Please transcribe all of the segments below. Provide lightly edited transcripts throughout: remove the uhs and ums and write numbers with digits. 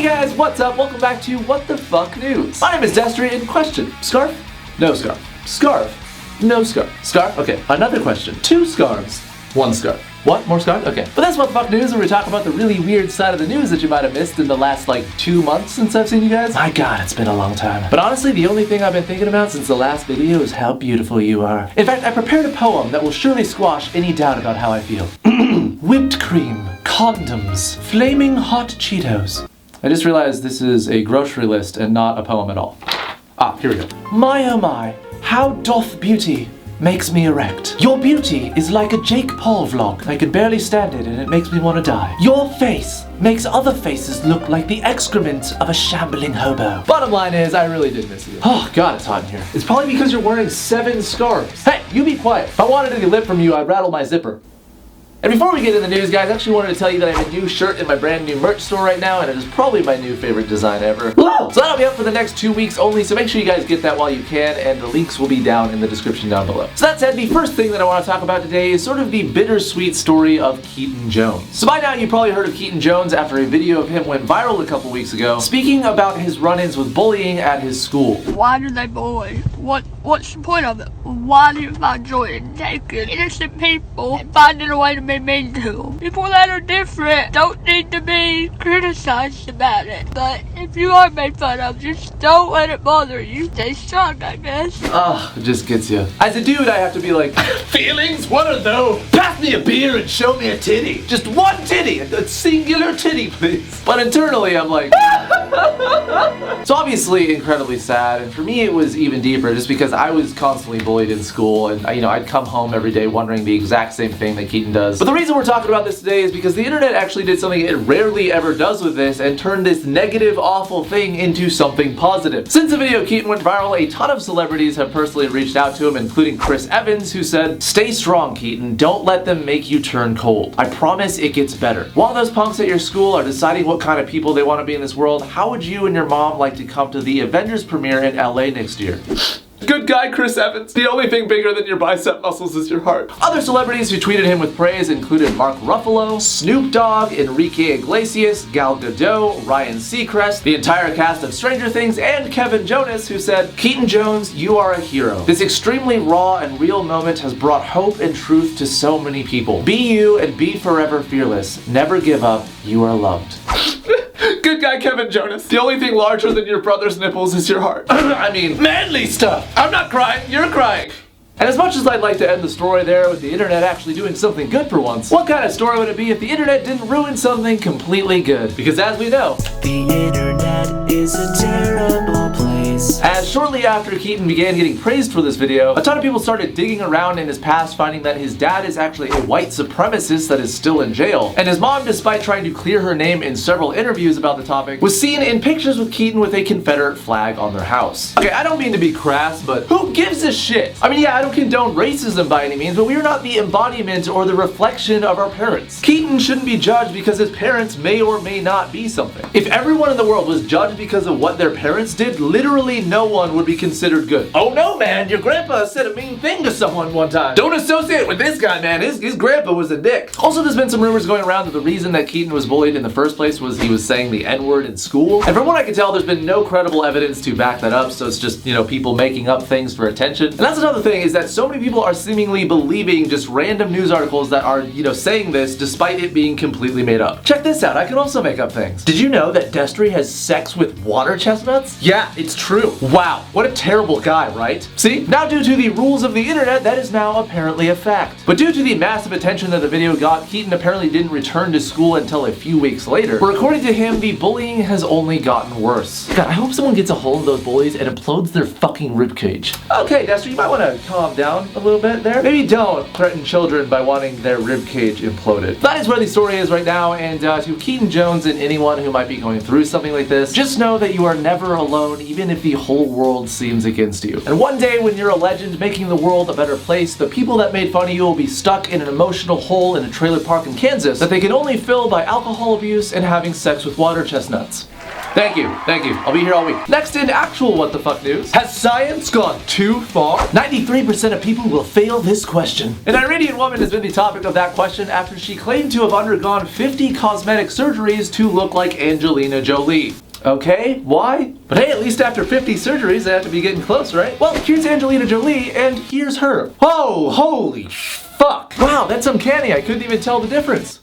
Hey guys, what's up? Welcome back to What the Fuck News. My name is Destry, and question. Scarf? No scarf. Scarf? No scarf. Scarf? Okay. Another question. 2 scarves. 1 scarf. What? More scarves? Okay. But that's What the Fuck News, and we talk about the really weird side of the news that you might have missed in the last, 2 months since I've seen you guys. My god, it's been a long time. But honestly, the only thing I've been thinking about since the last video is how beautiful you are. In fact, I prepared a poem that will surely squash any doubt about how I feel. Whipped cream, condoms, flaming hot Cheetos. I just realized this is a grocery list and not a poem at all. Ah, here we go. My oh my, how doth beauty makes me erect. Your beauty is like a Jake Paul vlog. I can barely stand it and it makes me want to die. Your face makes other faces look like the excrement of a shambling hobo. Bottom line is, I really did miss you. Oh god, it's hot in here. It's probably because you're wearing 7 scarves. Hey, you be quiet. If I wanted any lip from you, I'd rattle my zipper. And before we get into the news, guys, I actually wanted to tell you that I have a new shirt in my brand new merch store right now, and it is probably my new favorite design ever. Whoa! So that'll be up for the next 2 weeks only, so make sure you guys get that while you can, and the links will be down in the description down below. So that said, the first thing that I want to talk about today is sort of the bittersweet story of Keaton Jones. So by now, you probably heard of Keaton Jones after a video of him went viral a couple weeks ago, speaking about his run-ins with bullying at his school. Why do they bully? What's the point of it? Why do you find joy in taking innocent people and finding a way to be mean to them? People that are different don't need to be criticized about it. But if you are made fun of, just don't let it bother you. Stay strong, I guess. Ugh, it just gets you. As a dude, I have to be like, feelings? What are those? Pass me a beer and show me a titty. Just one titty, a singular titty, please. But internally, I'm like, so obviously incredibly sad, and for me it was even deeper just because I was constantly bullied in school, and I'd come home every day wondering the exact same thing that Keaton does. But the reason we're talking about this today is because the internet actually did something it rarely ever does with this and turned this negative, awful thing into something positive. Since the video Keaton went viral, a ton of celebrities have personally reached out to him, including Chris Evans, who said, "Stay strong, Keaton. Don't let them make you turn cold. I promise it gets better. While those punks at your school are deciding what kind of people they want to be in this world, how would you and your mom like to come to the Avengers premiere in LA next year?" Good guy, Chris Evans. The only thing bigger than your bicep muscles is your heart. Other celebrities who tweeted him with praise included Mark Ruffalo, Snoop Dogg, Enrique Iglesias, Gal Gadot, Ryan Seacrest, the entire cast of Stranger Things, and Kevin Jonas, who said, "Keaton Jones, you are a hero. This extremely raw and real moment has brought hope and truth to so many people. Be you and be forever fearless. Never give up. You are loved." Good guy, Kevin Jonas. The only thing larger than your brother's nipples is your heart. I mean, manly stuff. I'm not crying, you're crying. And as much as I'd like to end the story there with the internet actually doing something good for once, what kind of story would it be if the internet didn't ruin something completely good? Because as we know, the internet is a terrible place. As shortly after Keaton began getting praised for this video, a ton of people started digging around in his past, finding that his dad is actually a white supremacist that is still in jail. And his mom, despite trying to clear her name in several interviews about the topic, was seen in pictures with Keaton with a Confederate flag on their house. Okay, I don't mean to be crass, but who gives a shit? I mean, yeah, I don't condone racism by any means, but we are not the embodiment or the reflection of our parents. Keaton shouldn't be judged because his parents may or may not be something. If everyone in the world was judged because of what their parents did, literally no one would be considered good. Oh no, man, your grandpa said a mean thing to someone one time. Don't associate with this guy, man. His grandpa was a dick. Also, there's been some rumors going around that the reason that Keaton was bullied in the first place was he was saying the N-word in school. And from what I can tell, there's been no credible evidence to back that up, so it's just, people making up things for attention. And that's another thing, is that so many people are seemingly believing just random news articles that are, saying this despite it being completely made up. Check this out, I can also make up things. Did you know that Destry has sex with water chestnuts? Yeah, it's true. Wow, what a terrible guy, right? See? Now due to the rules of the internet, that is now apparently a fact. But due to the massive attention that the video got, Keaton apparently didn't return to school until a few weeks later, where according to him, the bullying has only gotten worse. God, I hope someone gets a hold of those bullies and implodes their fucking ribcage. Okay, Destry, you might want to calm down a little bit there. Maybe don't threaten children by wanting their ribcage imploded. That is where the story is right now, and to Keaton Jones and anyone who might be going through something like this, just know that you are never alone, even if the whole world seems against you. And one day when you're a legend making the world a better place, the people that made fun of you will be stuck in an emotional hole in a trailer park in Kansas that they can only fill by alcohol abuse and having sex with water chestnuts. Thank you. I'll be here all week. Next in actual what the fuck news. Has science gone too far? 93% of people will fail this question. An Iranian woman has been the topic of that question after she claimed to have undergone 50 cosmetic surgeries to look like Angelina Jolie. Okay, why? But hey, at least after 50 surgeries, they have to be getting close, right? Well, here's Angelina Jolie, and here's her. Oh, holy fuck. Wow, that's uncanny. I couldn't even tell the difference.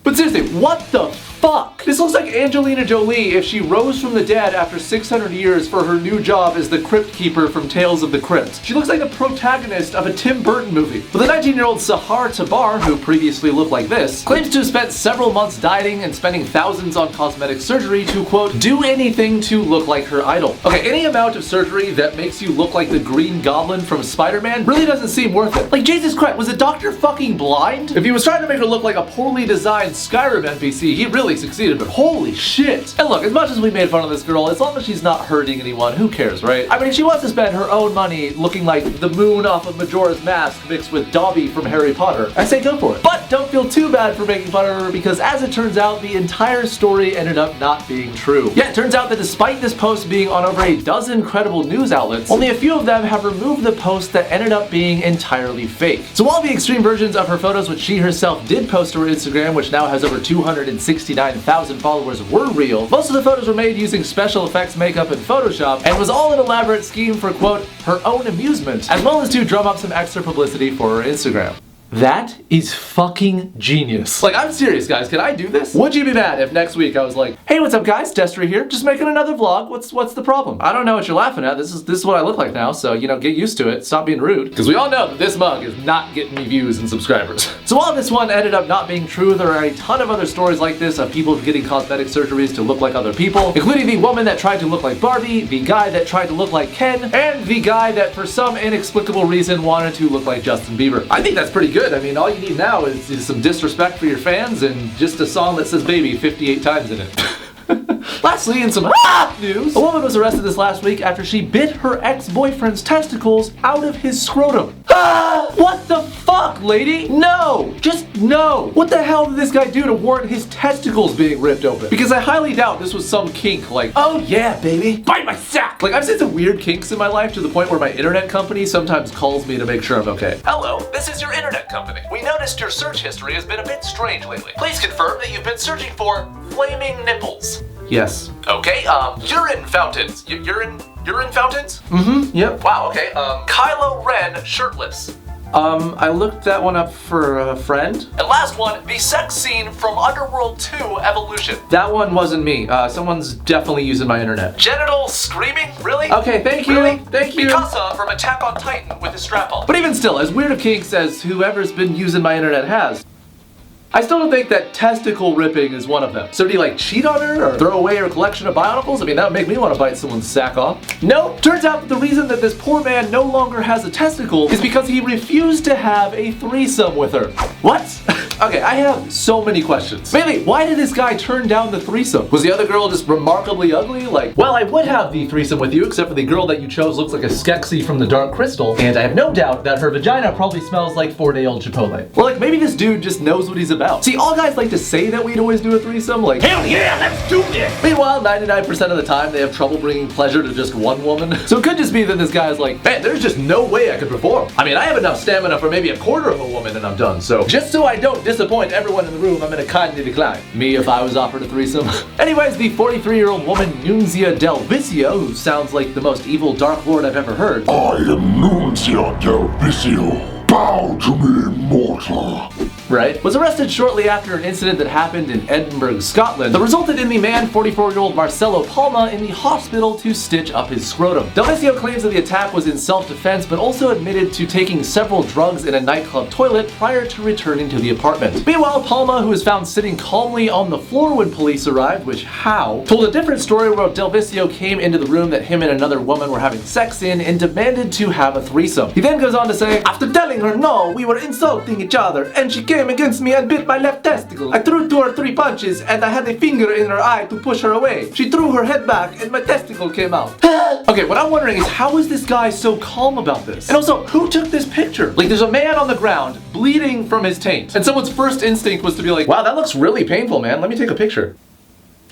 But seriously, what the fuck? This looks like Angelina Jolie if she rose from the dead after 600 years for her new job as the Crypt Keeper from Tales of the Crypt. She looks like the protagonist of a Tim Burton movie. But the 19-year-old Sahar Tabar, who previously looked like this, claims to have spent several months dieting and spending thousands on cosmetic surgery to, quote, do anything to look like her idol. Okay, any amount of surgery that makes you look like the Green Goblin from Spider-Man really doesn't seem worth it. Like, Jesus Christ, was the doctor fucking blind? If he was trying to make her look like a poorly designed Skyrim NPC, he really succeeded, but holy shit. And look, as much as we made fun of this girl, as long as she's not hurting anyone, who cares, right? I mean, if she wants to spend her own money looking like the moon off of Majora's Mask mixed with Dobby from Harry Potter, I say go for it. But don't feel too bad for making fun of her, because as it turns out, the entire story ended up not being true. Yeah, it turns out that despite this post being on over a dozen credible news outlets, only a few of them have removed the post that ended up being entirely fake. So while the extreme versions of her photos, which she herself did post to her Instagram, which now has over 269,000 followers, were real, most of the photos were made using special effects, makeup, and Photoshop, and was all an elaborate scheme for, quote, her own amusement, as well as to drum up some extra publicity for her Instagram. That is fucking genius. Like, I'm serious, guys. Can I do this? Would you be mad if next week I was like, hey, what's up, guys? Destry here. Just making another vlog. What's the problem? I don't know what you're laughing at. This is what I look like now, so, you know, get used to it. Stop being rude. Because we all know that this mug is not getting me views and subscribers. So while this one ended up not being true, there are a ton of other stories like this of people getting cosmetic surgeries to look like other people, including the woman that tried to look like Barbie, the guy that tried to look like Ken, and the guy that for some inexplicable reason wanted to look like Justin Bieber. I think that's pretty good. I mean, all you need now is some disrespect for your fans and just a song that says baby 58 times in it. Lastly, in some news, a woman was arrested this last week after she bit her ex-boyfriend's testicles out of his scrotum. What the fuck, lady? No! Just no! What the hell did this guy do to warrant his testicles being ripped open? Because I highly doubt this was some kink like, oh yeah, baby, bite my sack! Like, I've seen some weird kinks in my life to the point where my internet company sometimes calls me to make sure I'm okay. Hello, this is your internet company. We noticed your search history has been a bit strange lately. Please confirm that you've been searching for flaming nipples. Yes. Okay, urine fountains. Urine fountains? Mm-hmm, yep. Wow, okay, Kylo Ren shirtless. I looked that one up for a friend. And last one, the sex scene from Underworld 2 Evolution. That one wasn't me. Someone's definitely using my internet. Genital screaming? Really? Okay, thank you. Really? Thank you. Mikasa from Attack on Titan with his strap on. But even still, as weird of kinks as whoever's been using my internet has, I still don't think that testicle ripping is one of them. So do you like cheat on her or throw away her collection of bionicles? I mean, that would make me want to bite someone's sack off. Nope. Turns out that the reason that this poor man no longer has a testicle is because he refused to have a threesome with her. What? Okay, I have so many questions. Mainly, why did this guy turn down the threesome? Was the other girl just remarkably ugly? Like, well, I would have the threesome with you, except for the girl that you chose looks like a Skeksis from the Dark Crystal, and I have no doubt that her vagina probably smells like 4-day-old Chipotle. Or like, maybe this dude just knows what he's about. See, all guys like to say that we'd always do a threesome, like, hell yeah, let's do this! Meanwhile, 99% of the time, they have trouble bringing pleasure to just one woman. So it could just be that this guy's like, man, there's just no way I could perform. I mean, I have enough stamina for maybe a quarter of a woman and I'm done, so just so I don't disappoint everyone in the room, I'm gonna kindly decline. Me if I was offered a threesome. Anyways, the 43-year-old woman Nunzia Del Vicio, who sounds like the most evil Dark Lord I've ever heard. I am Nunzia Del Vicio. Bow to me, mortal. Right? Was arrested shortly after an incident that happened in Edinburgh, Scotland, that resulted in the man, 44-year-old Marcelo Palma, in the hospital to stitch up his scrotum. Del Vicio claims that the attack was in self-defense, but also admitted to taking several drugs in a nightclub toilet prior to returning to the apartment. Meanwhile, Palma, who was found sitting calmly on the floor when police arrived, which how, told a different story where Del Vicio came into the room that him and another woman were having sex in and demanded to have a threesome. He then goes on to say, after telling her no, we were insulting each other, and she came against me and bit my left testicle. I threw to her 3 punches, and I had a finger in her eye to push her away. She threw her head back, and my testicle came out. Okay, what I'm wondering is, how is this guy so calm about this? And also, who took this picture? Like, there's a man on the ground, bleeding from his taint, and someone's first instinct was to be like, wow, that looks really painful, man. Let me take a picture.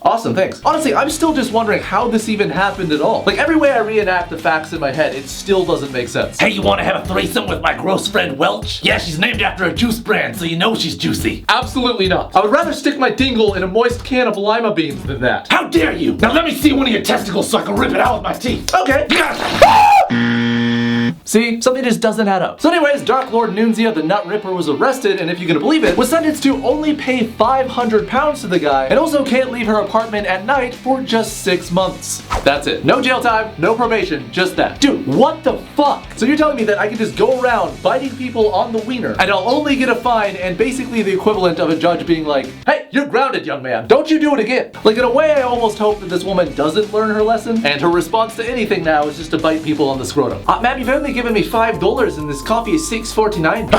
Awesome, thanks. Honestly, I'm still just wondering how this even happened at all. Like, every way I reenact the facts in my head, it still doesn't make sense. Hey, you wanna have a threesome with my gross friend Welch? Yeah, she's named after a juice brand, so you know she's juicy. Absolutely not. I would rather stick my dingle in a moist can of lima beans than that. How dare you? Now let me see one of your testicles so I can rip it out with my teeth. Okay. See? Something just doesn't add up. So anyways, Dark Lord Nunzia, the Nut Ripper, was arrested and if you can believe it, was sentenced to only pay 500 pounds to the guy and also can't leave her apartment at night for just 6 months. That's it. No jail time, no probation, just that. Dude, what the fuck? So you're telling me that I can just go around biting people on the wiener and I'll only get a fine and basically the equivalent of a judge being like, hey, you're grounded, young man. Don't you do it again. Like, in a way, I almost hope that this woman doesn't learn her lesson and her response to anything now is just to bite people on the scrotum. Ma'am, you've only given me $5 and this coffee is $6.49.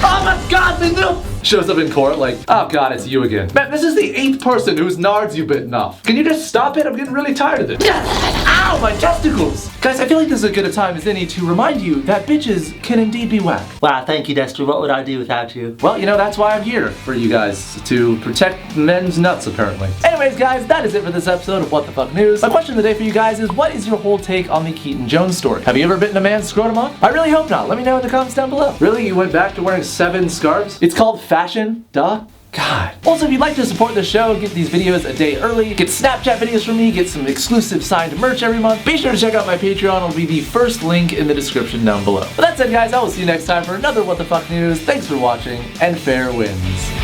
Oh my god, the noob! Shows up in court like, oh god, it's you again. Man, this is the 8th person whose nards you've bitten off. Can you just stop it? I'm getting really tired of this. Ow, my testicles! Guys, I feel like this is as good a time as any to remind you that bitches can indeed be whack. Wow, thank you, Dexter. What would I do without you? Well, you know, that's why I'm here for you guys, to protect men's nuts, apparently. Anyways, guys, that is it for this episode of What the Fuck News. My question of the day for you guys is, what is your whole take on the Keaton Jones story? Have you ever bitten a man's scrotum off? I really hope not. Let me know in the comments down below. Really? You went back to wearing 7 scarves? It's called fashion? Duh. God. Also, if you'd like to support the show, get these videos a day early, get Snapchat videos from me, get some exclusive signed merch every month, be sure to check out my Patreon. It'll be the first link in the description down below. But that said, guys, I will see you next time for another What the Fuck News. Thanks for watching, and fair winds.